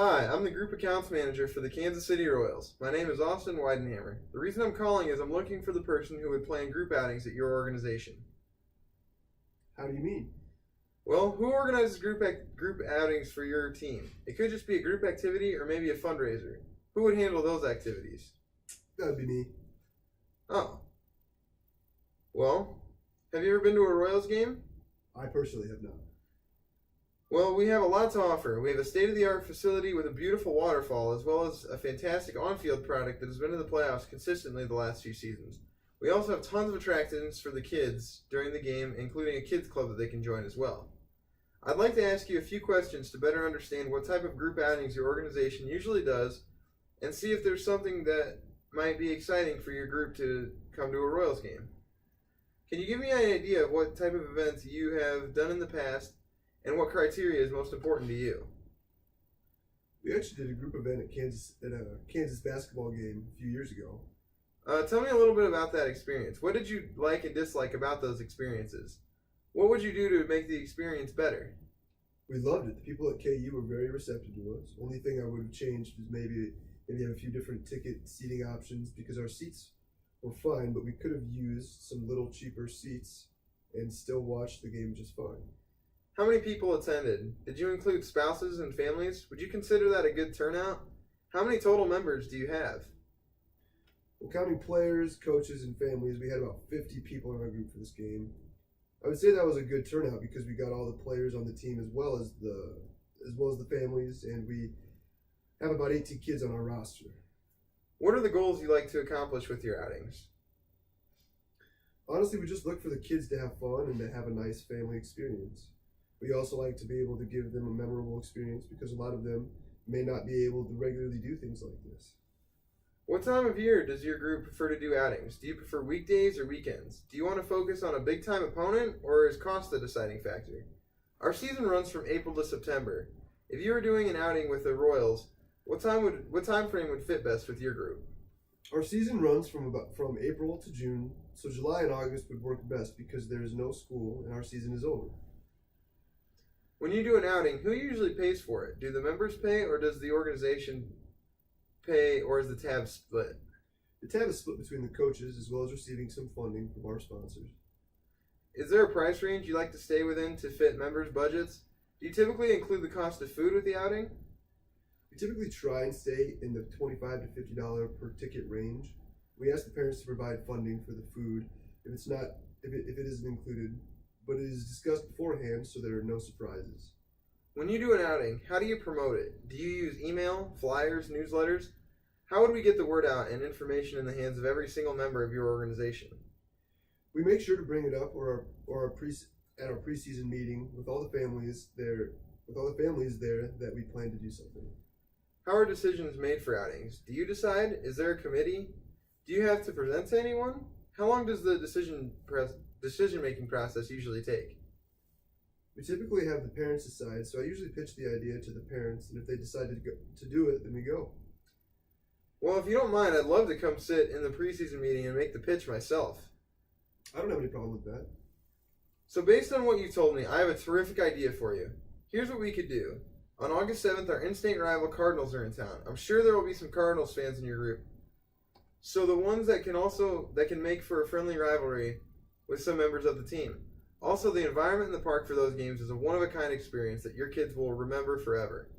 Hi, I'm the group accounts manager for the Kansas City Royals. My name is Austin Weidenhammer. The reason I'm calling is I'm looking for the person who would plan group outings at your organization. How do you mean? Well, who organizes group outings for your team? It could just be a group activity or maybe a fundraiser. Who would handle those activities? That'd be me. Oh. Well, have you ever been to a Royals game? I personally have not. Well, we have a lot to offer. We have a state-of-the-art facility with a beautiful waterfall, as well as a fantastic on-field product that has been in the playoffs consistently the last few seasons. We also have tons of attractions for the kids during the game, including a kids club that they can join as well. I'd like to ask you a few questions to better understand what type of group outings your organization usually does, and see if there's something that might be exciting for your group to come to a Royals game. Can you give me an idea of what type of events you have done in the past, and what criteria is most important to you? We actually did a group event at a Kansas basketball game a few years ago. Tell me a little bit about that experience. What did you like and dislike about those experiences? What would you do to make the experience better? We loved it. The people at KU were very receptive to us. Only thing I would have changed is maybe have a few different ticket seating options because our seats were fine, but we could have used some little cheaper seats and still watched the game just fine. How many people attended? Did you include spouses and families? Would you consider that a good turnout? How many total members do you have? Well, counting players, coaches, and families, we had about 50 people in our group for this game. I would say that was a good turnout because we got all the players on the team as well as the families, and we have about 18 kids on our roster. What are the goals you like to accomplish with your outings? Honestly, we just look for the kids to have fun and to have a nice family experience. We also like to be able to give them a memorable experience because a lot of them may not be able to regularly do things like this. What time of year does your group prefer to do outings? Do you prefer weekdays or weekends? Do you want to focus on a big-time opponent, or is cost the deciding factor? Our season runs from April to September. If you were doing an outing with the Royals, what time frame would fit best with your group? Our season runs from April to June, so July and August would work best because there is no school and our season is over. When you do an outing, who usually pays for it? Do the members pay, or does the organization pay, or is the tab split? The tab is split between the coaches as well as receiving some funding from our sponsors. Is there a price range you like to stay within to fit members' budgets? Do you typically include the cost of food with the outing? We typically try and stay in the $25 to $50 per ticket range. We ask the parents to provide funding for the food if it isn't included, but it is discussed beforehand so there are no surprises. When you do an outing, how do you promote it? Do you use email, flyers, newsletters? How would we get the word out and information in the hands of every single member of your organization? We make sure to bring it up at our preseason meeting with all the families there that we plan to do something. How are decisions made for outings? Do you decide? Is there a committee? Do you have to present to anyone? How long does the decision-making process usually take? We typically have the parents decide, so I usually pitch the idea to the parents, and if they decide to do it, then we go. Well, if you don't mind, I'd love to come sit in the preseason meeting and make the pitch myself. I don't have any problem with that. So based on what you told me, I have a terrific idea for you. Here's what we could do. On August 7th, our in-state rival Cardinals are in town. I'm sure there will be some Cardinals fans in your group. So the ones that can make for a friendly rivalry with some members of the team. Also, the environment in the park for those games is a one-of-a-kind experience that your kids will remember forever.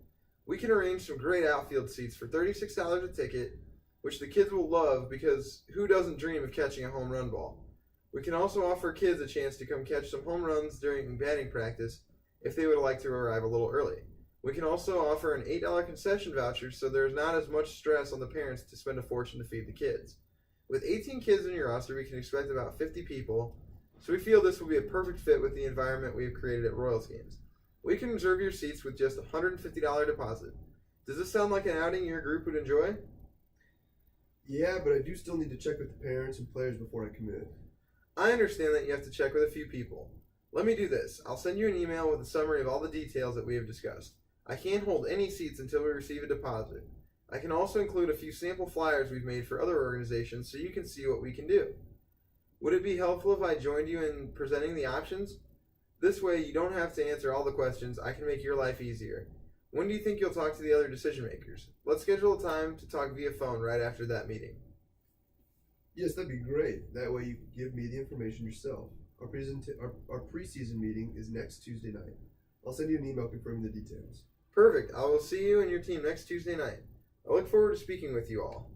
We can arrange some great outfield seats for $36 a ticket, which the kids will love because who doesn't dream of catching a home run ball? We can also offer kids a chance to come catch some home runs during batting practice if they would like to arrive a little early. We can also offer an $8 concession voucher so there's not as much stress on the parents to spend a fortune to feed the kids. With 18 kids in your roster, we can expect about 50 people, so we feel this will be a perfect fit with the environment we have created at Royals games. We can reserve your seats with just a $150 deposit. Does this sound like an outing your group would enjoy? Yeah, but I do still need to check with the parents and players before I commit. I understand that you have to check with a few people. Let me do this. I'll send you an email with a summary of all the details that we have discussed. I can't hold any seats until we receive a deposit. I can also include a few sample flyers we've made for other organizations so you can see what we can do. Would it be helpful if I joined you in presenting the options? This way you don't have to answer all the questions. I can make your life easier. When do you think you'll talk to the other decision makers? Let's schedule a time to talk via phone right after that meeting. Yes, that'd be great. That way you can give me the information yourself. Our preseason meeting is next Tuesday night. I'll send you an email confirming the details. Perfect. I will see you and your team next Tuesday night. I look forward to speaking with you all.